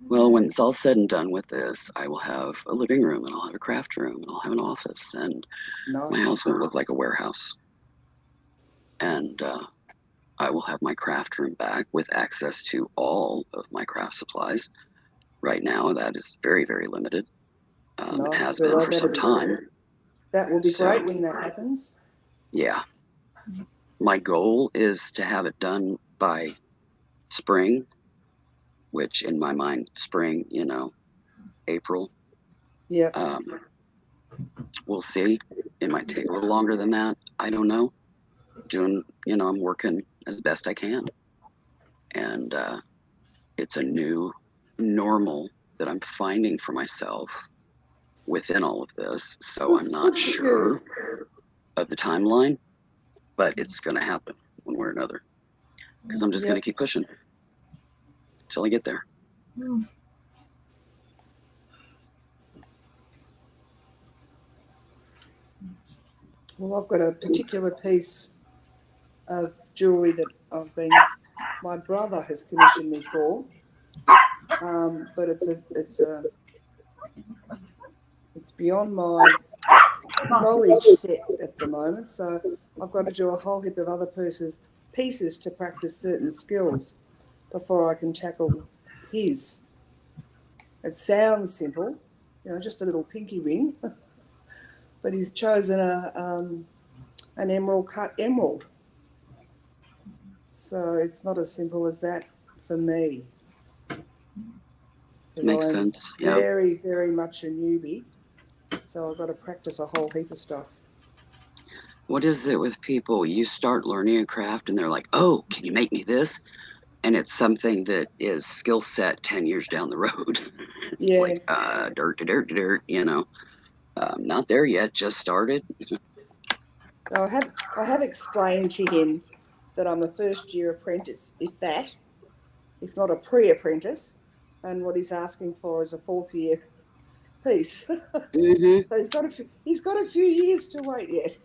Well, when it's all said and done with this, I will have a living room and I'll have a craft room and I'll have an office and my Nice. house won't look like a warehouse. And I will have my craft room back with access to all of my craft supplies. Right now, that is very, very limited. It Nice. has been for some time. That will be So, great when that happens. Yeah. My goal is to have it done by spring, which in my mind, spring, April. Yeah. We'll see. It might take a little longer than that. I don't know. I'm working as best I can. And it's a new normal that I'm finding for myself within all of this. So I'm not sure of the timeline, but it's going to happen one way or another. Because I'm just going to keep pushing until I get there. Hmm. Well, I've got a particular piece of jewellery that my brother has commissioned me for, but it's beyond my knowledge set at the moment. So I've got to do a whole heap of other pieces to practice certain skills before I can tackle his. It sounds simple, just a little pinky ring, but he's chosen an emerald cut emerald. So it's not as simple as that for me. Makes sense. Yeah. Very, very much a newbie. So I've got to practice a whole heap of stuff. What is it with people? You start learning a craft and they're like, oh, can you make me this? And it's something that is skill set 10 years down the road. It's like, dirt to dirt to dirt, not there yet, just started. I have explained to him that I'm a first year apprentice, if not a pre-apprentice, and what he's asking for is a fourth year piece. Mm-hmm. So he's got a few years to wait yet.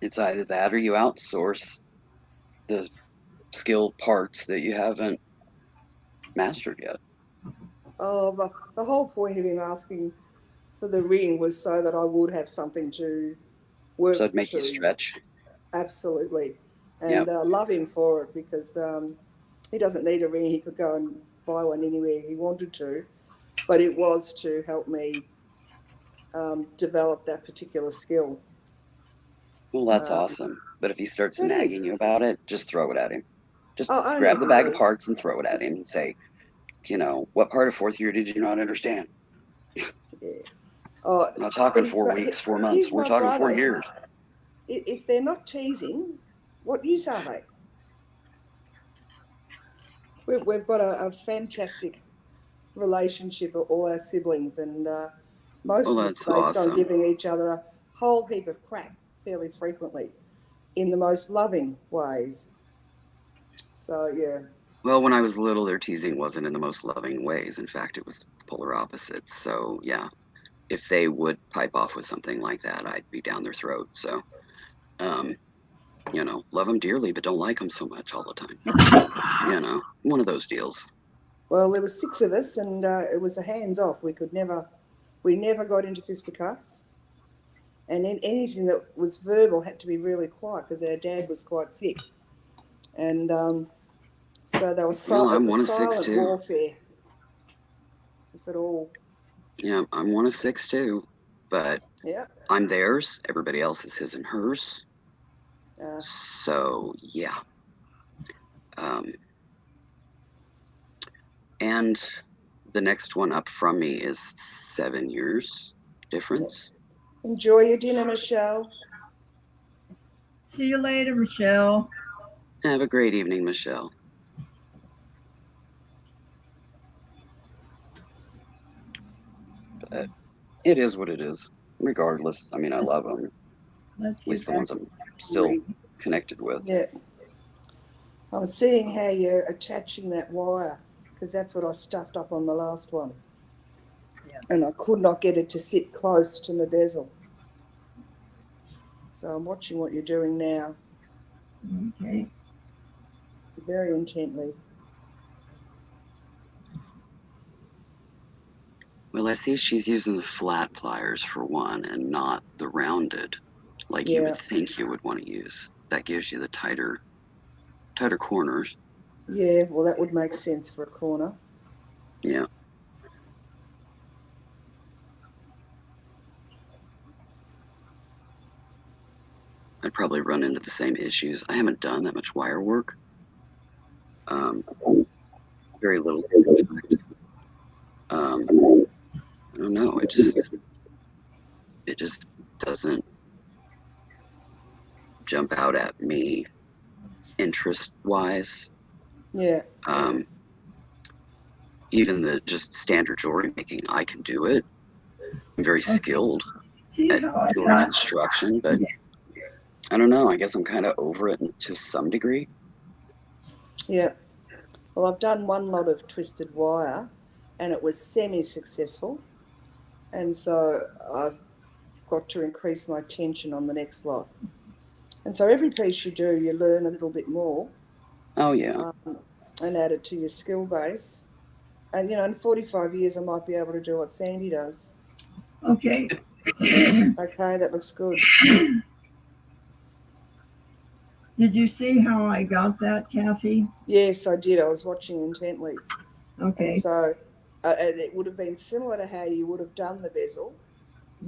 It's either that or you outsource the skill parts that you haven't mastered yet. Oh, the whole point of him asking for the ring was so that I would have something to work So it'd make to. you stretch. Absolutely. And love him for it because he doesn't need a ring. He could go and buy one anywhere he wanted to. But it was to help me develop that particular skill. Well, that's awesome. But if he starts nagging you about it, just throw it at him. Just grab the bag of parts and throw it at him and say, what part of fourth year did you not understand? Yeah. Oh, I'm not talking 4 weeks, 4 months. We're talking 4 years. If they're not teasing, what use are they? We've got a fantastic relationship with all our siblings, and most of it's based on giving each other a whole heap of crap fairly frequently in the most loving ways. So, yeah. Well, when I was little, their teasing wasn't in the most loving ways. In fact, it was polar opposites. So, yeah, if they would pipe off with something like that, I'd be down their throat. So, love them dearly, but don't like them so much all the time. One of those deals. Well, there were 6 of us, and it was a hands-off. We never got into fisticuffs. And anything that was verbal had to be really quiet because our dad was quite sick. And so there was silent warfare, if at all. Yeah, I'm one of 6 too, but I'm theirs. Everybody else is his and hers. So, yeah. And the next one up from me is 7 years difference. Enjoy your dinner, Michelle. See you later, Michelle. Have a great evening, Michelle. But it is what it is. Regardless, I mean, I love them. At least the ones I'm still connected with. Yeah. I'm seeing how you're attaching that wire, because that's what I stuffed up on the last one. Yeah. And I could not get it to sit close to my bezel. So I'm watching what you're doing now Okay. very intently. Well, I see she's using the flat pliers for one and not the rounded, like you Yeah, would think you would want to use. That gives you the tighter corners. yeah, well, that would make sense for a corner. Yeah. I'd probably run into the same issues. I haven't done that much wire work. Very little. I don't know. It just doesn't jump out at me interest wise. Yeah, Even the just standard jewelry making, I can do it. I'm very skilled See at how I jewelry got, construction, but I don't know. I guess I'm kind of over it to some degree. yeah. Well, I've done one lot of twisted wire and it was semi-successful. And so I've got to increase my attention on the next lot. And so every piece you do, you learn a little bit more Oh yeah. and add it to your skill base. And, you know, in 45 years, I might be able to do what Sandy does. okay. Okay, that looks good. Did you see how I got that, Kathy? Yes, I did. I was watching intently. And Okay. so and it would have been similar to how you would have done the bezel.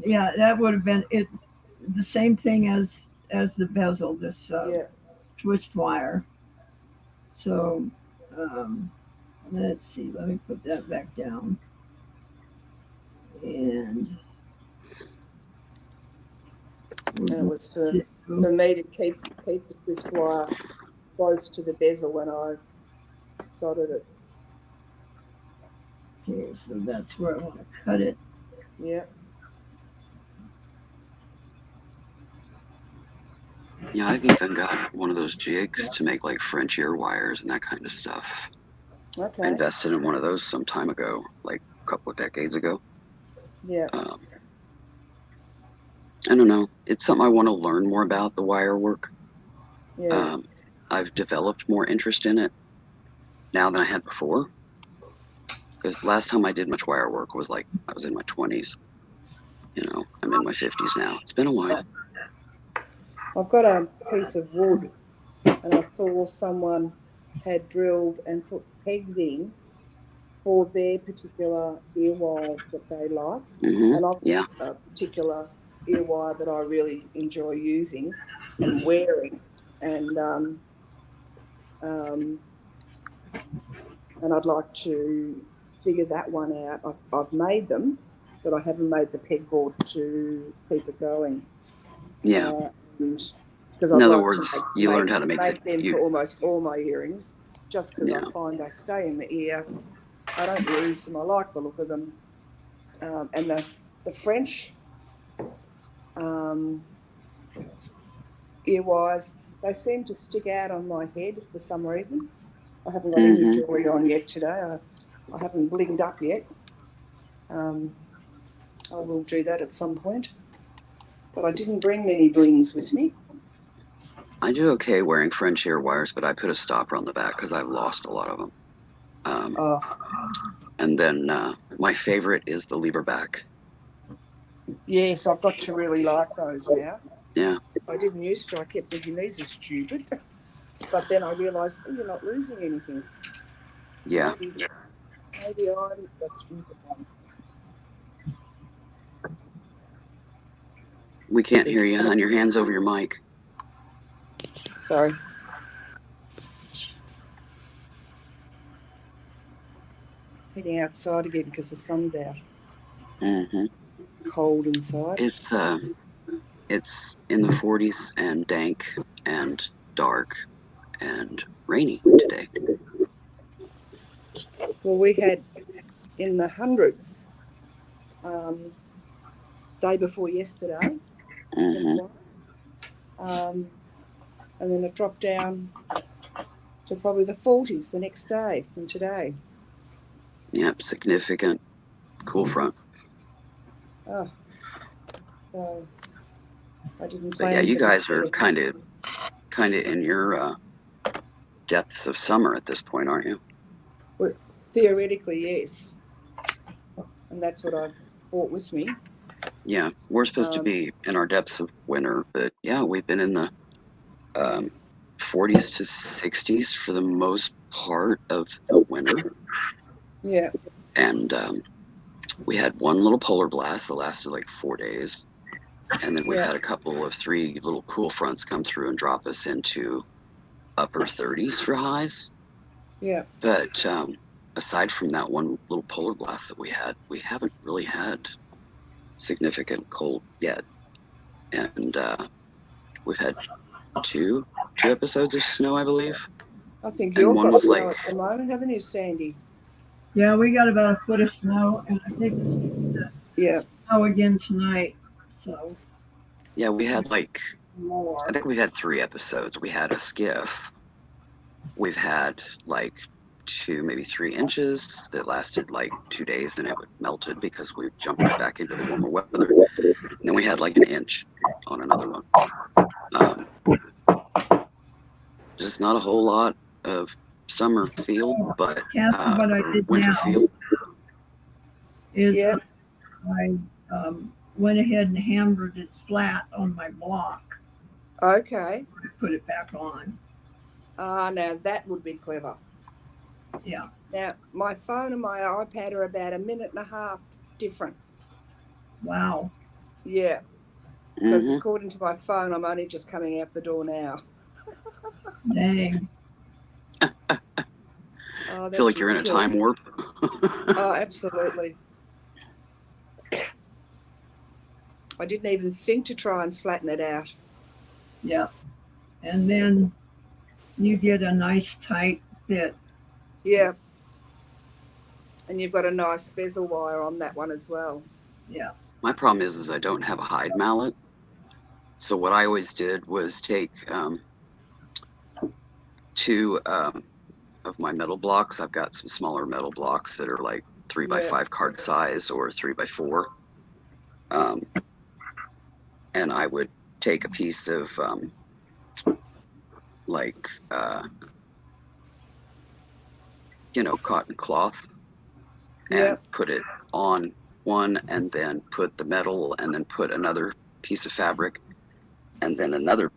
Yeah, that would have been it. The same thing as the bezel. This Yeah, twist wire. So let's see. Let me put that back down. And and it was for me to keep the twist wire close to the bezel when I soldered it. Okay, so that's where I want to cut it. Yeah. Yeah, I've even got one of those jigs to make like French ear wires and that kind of stuff. Okay. I invested in one of those some time ago, like a couple of decades ago. Yeah. I don't know. It's something I want to learn more about, the wire work. Yeah. I've developed more interest in it now than I had before. Because last time I did much wire work was like I was in my 20s. You know, I'm in my 50s now. It's been a while. I've got a piece of wood and I saw someone had drilled and put pegs in for their particular ear wires that they like. And I've got a particular ear wire that I really enjoy using and wearing. And I'd like to figure that one out. I've made them, but I haven't made the pegboard to keep it going. Yeah. Because in I'd other like words, to you learned how to make them for almost all my earrings, just because I find they stay in the ear. I don't lose them. I like the look of them. And the French ear wires, they seem to stick out on my head for some reason. I haven't got any jewelry on yet today. I haven't blinged up yet. I will do that at some point. But I didn't bring many blings with me. I do okay wearing French ear wires, but I put a stopper on the back because I've lost a lot of them. And then my favorite is the lever back. Yes, I've got to really like those now. Yeah. I didn't used to. I kept thinking these are stupid. But then I realised, oh, you're not losing anything. Yeah. Maybe I'm the stupid one. We can't hear you, hon. Your hand's over your mic. Sorry. Heading outside again because the sun's out. It's cold inside. It's in the 40s and dank and dark and rainy today. Well, we had in the hundreds day before yesterday. And then it dropped down to probably the 40s the next day from today. Yep, significant cool front. Oh, so I didn't But plan yeah, you for this guys are weather. kind of in your depths of summer at this point, aren't you? Well, theoretically, yes. And that's what I brought with me. Yeah, we're supposed to be in our depths of winter, but yeah, we've been in the 40s to 60s for the most part of the winter. Yeah. And we had one little polar blast that lasted like 4 days. And then we've Yeah. had a couple of 3 little cool fronts come through and drop us into upper 30s for highs. Yeah. But aside from that one little polar blast that we had, we haven't really had significant cold yet. And we've had two episodes of snow, I believe. I think And you've one got was snow like, at the moment, haven't you, Sandy? Yeah, we got about a foot of snow, and I think it's supposed to Yeah. snow again tonight. So yeah, we had like, more. I think we had 3 episodes. We had a skiff. We've had like 2, maybe 3 inches that lasted like 2 days and it melted because we jumped right back into the warmer weather. And then we had like an inch on another one. Just not a whole lot of summer feel, but Kathy, what I did winter now feel. is Yeah. I went ahead and hammered it flat on my block. Okay. I put it back on. Now that would be clever. Yeah. Now, my phone and my iPad are about a minute and a half different. Wow. Yeah. Because according to my phone, I'm only just coming out the door now. Dang. Oh, I feel like you're in a time warp. Oh, absolutely. I didn't even think to try and flatten it out. Yeah. And then you get a nice tight fit. Yeah. And you've got a nice bezel wire on that one as well. Yeah. My problem is I don't have a hide mallet. So what I always did was take 2 of my metal blocks. I've got some smaller metal blocks that are like 3x5 card size or 3x4. And I would take a piece of cotton cloth and put it on one, and then put the metal, and then put another piece of fabric, and then another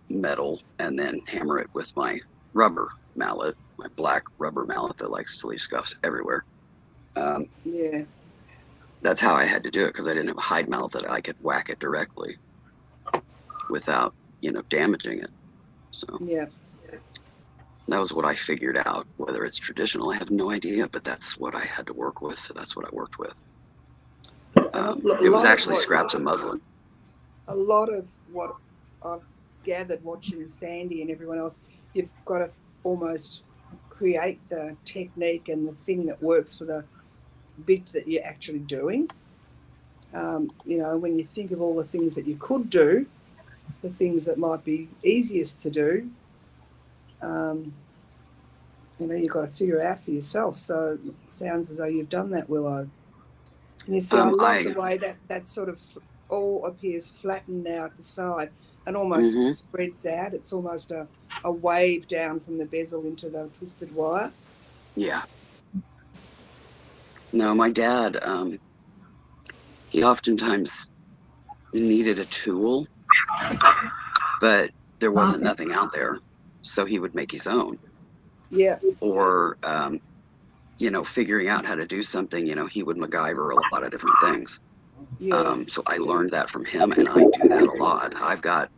metal, and then hammer it with my rubber mallet, my black rubber mallet that likes to leave scuffs everywhere. That's how I had to do it, because I didn't have a hide mallet that I could whack it directly without, damaging it. So that was what I figured out. Whether it's traditional, I have no idea, but that's what I had to work with, so that's what I worked with. It was actually scraps of muslin. A lot of what I've gathered watching Sandy and everyone else, you've got to almost create the technique and the thing that works for the bit that you're actually doing. When you think of all the things that you could do, the things that might be easiest to do, you've got to figure out for yourself. So it sounds as though you've done that, Willow. And you see, I love the way that sort of all appears flattened now at the side and almost spreads out. It's almost a wave down from the bezel into the twisted wire. Yeah. No, my dad, he oftentimes needed a tool, but there wasn't nothing out there, so he would make his own. Yeah. Or, figuring out how to do something, he would MacGyver a lot of different things. Yeah. So I learned that from him, and I do that a lot. I've got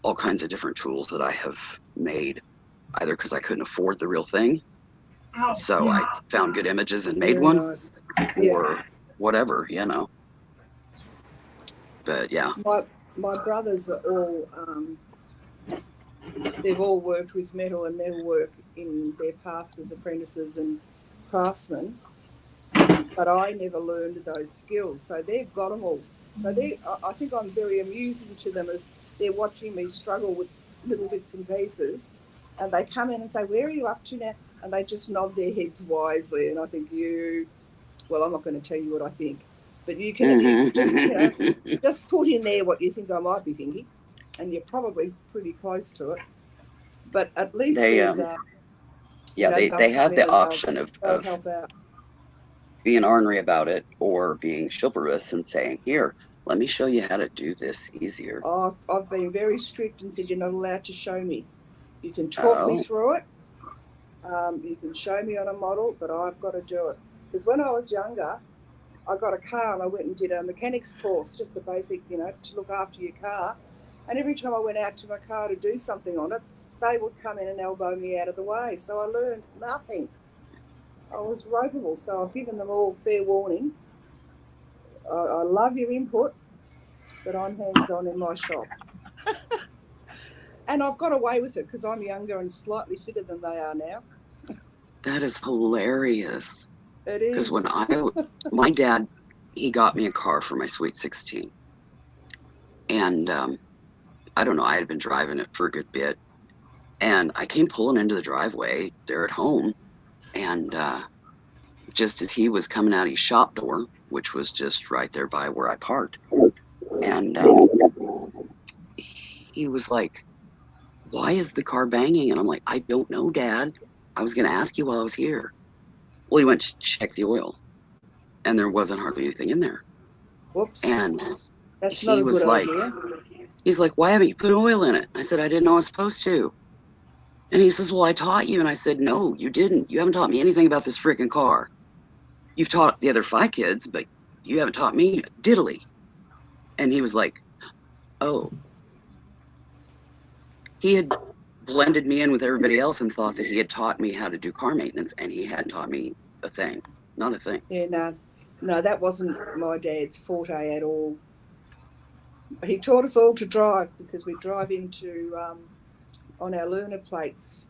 all kinds of different tools that I have made, either because I couldn't afford the real thing, so I found good images and made one, nice. or whatever, But yeah. My brothers are all, they've all worked with metal and metalwork in their past as apprentices and craftsmen, but I never learned those skills. So they've got them all. So I think I'm very amusing to them as they're watching me struggle with little bits and pieces, and they come in and say, "Where are you up to now?" And they just nod their heads wisely. And I think well, I'm not going to tell you what I think, but you can just put in there what you think I might be thinking, and you're probably pretty close to it. But at least They there's they have the option of help out. being ornery about it or being chivalrous and saying, "Here, let me show you how to do this easier." I've been very strict and said you're not allowed to show me. You can talk me through it. You can show me on a model, but I've got to do it. Because when I was younger, I got a car and I went and did a mechanics course, just a basic, to look after your car. And every time I went out to my car to do something on it, they would come in and elbow me out of the way. So I learned nothing. I was ropeable. So I've given them all fair warning. I love your input, but I'm hands-on in my shop. And I've got away with it because I'm younger and slightly fitter than they are now. That is hilarious. It is. Because when my dad, he got me a car for my Sweet 16. And I don't know, I had been driving it for a good bit. And I came pulling into the driveway there at home. And just as he was coming out of his shop door, which was just right there by where I parked, and he was like, "Why is the car banging?" And I'm like, "I don't know, Dad. I was going to ask you while I was here." Well, he went to check the oil, and there wasn't hardly anything in there. Whoops. And that's not a good idea. He's like, "Why haven't you put oil in it?" I said, "I didn't know I was supposed to." And he says, "Well, I taught you." And I said, "No, you didn't. You haven't taught me anything about this freaking car. You've taught the other 5 kids, but you haven't taught me diddly." And he was like, "Oh." He had blended me in with everybody else and thought that he had taught me how to do car maintenance, and he hadn't taught me a thing. Not a thing. Yeah, no, that wasn't my dad's forte at all. He taught us all to drive because we drive into on our learner plates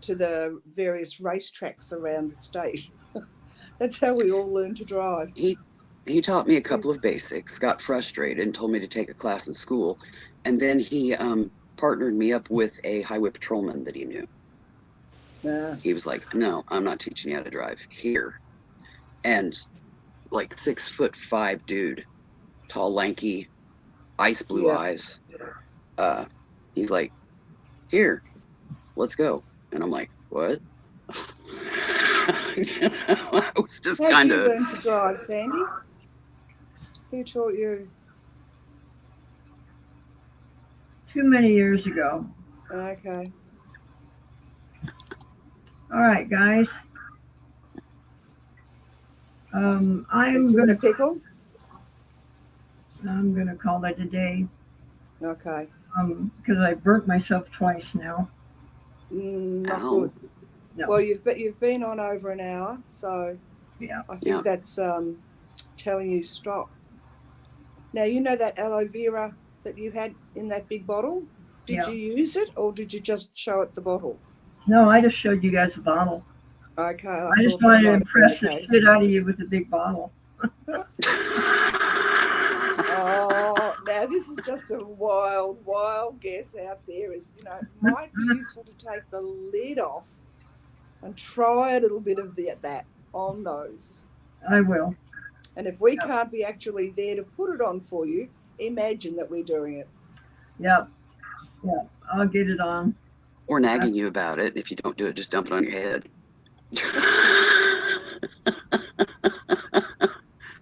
to the various racetracks around the state. That's how we all learned to drive. He taught me a couple of basics, got frustrated, and told me to take a class in school. And then he partnered me up with a highway patrolman that he knew. He was like, "No, I'm not teaching you how to drive here." And like 6'5" dude, tall, lanky, ice blue eyes. He's like, "Here, let's go." And I'm like, "What?" I was just kind of. How'd you learn to drive, Sandy? Who taught you? Too many years ago. Okay. All right, guys. I'm gonna pickle. I'm gonna call it a day. Okay. Because I burnt myself twice now. Not good. No. Well, you've been on over an hour, so yeah, I think that's telling you stop. Now you know that aloe vera that you had in that big bottle. Did you use it, or did you just show it the bottle? No, I just showed you guys the bottle. Okay. I just wanted to impress the shit out of you with the big bottle. Oh, now this is just a wild guess out there. It might be useful to take the lid off and try a little bit of that on those. I will. And if we can't be actually there to put it on for you, imagine that we're doing it. Yep. Yeah, I'll get it on. Or nagging you about it. If you don't do it, just dump it on your head.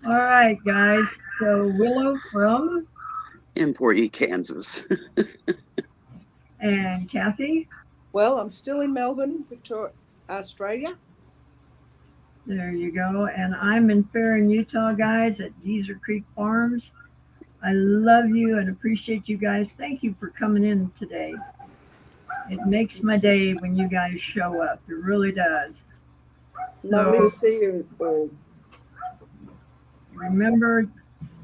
All right, guys. So Willow from Emporia, Kansas. And Kathy? Well, I'm still in Melbourne, Victoria, Australia. There you go. And I'm in Farron, Utah, guys, at Geezer Creek Farms. I love you and appreciate you guys. Thank you for coming in today. It makes my day when you guys show up. It really does. Lovely to see you all. Remember,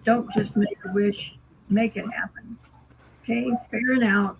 don't just make a wish, make it happen. Okay, Farron out.